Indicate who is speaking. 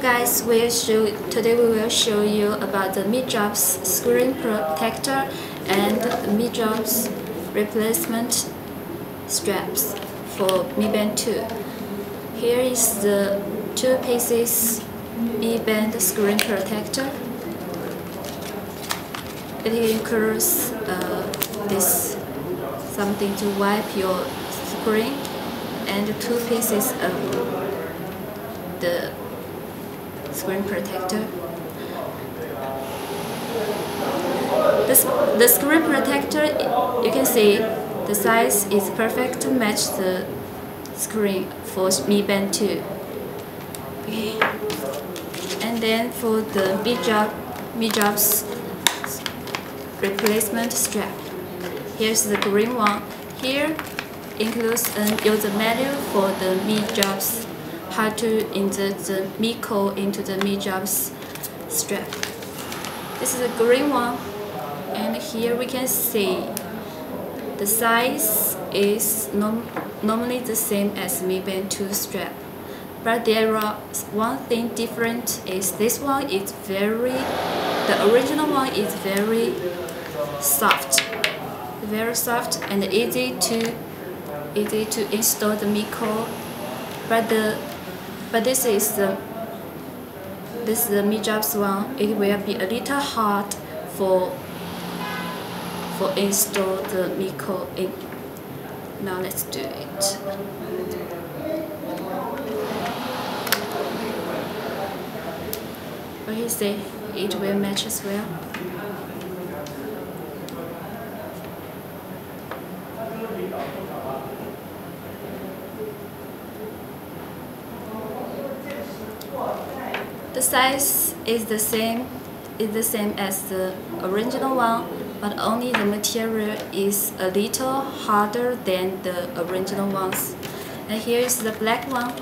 Speaker 1: guys, today we will show you about the Mijobs screen protector and Mijobs replacement straps for Mi Band 2. Here is the 2 pieces Mi Band screen protector. It includes this something to wipe your screen and 2 pieces of the screen protector. The screen protector, you can see the size is perfect to match the screen for Mi Band 2. Okay. And then for the Mijobs replacement strap, here's the green one. Here includes a user manual for the Mijobs, how to insert the Mi code into the Mijobs strap. This is the green one, and here we can see the size is normally the same as Mi Band 2 strap, but there are one thing different is this one is the original one is very soft and easy to install the Mi code, but this is the Mijobs one. It will be a little hard for install the Mi code in. Now let's do it. But you see, it will match as well. The size is the same as the original one, but only the material is a little harder than the original ones. And here is the black one.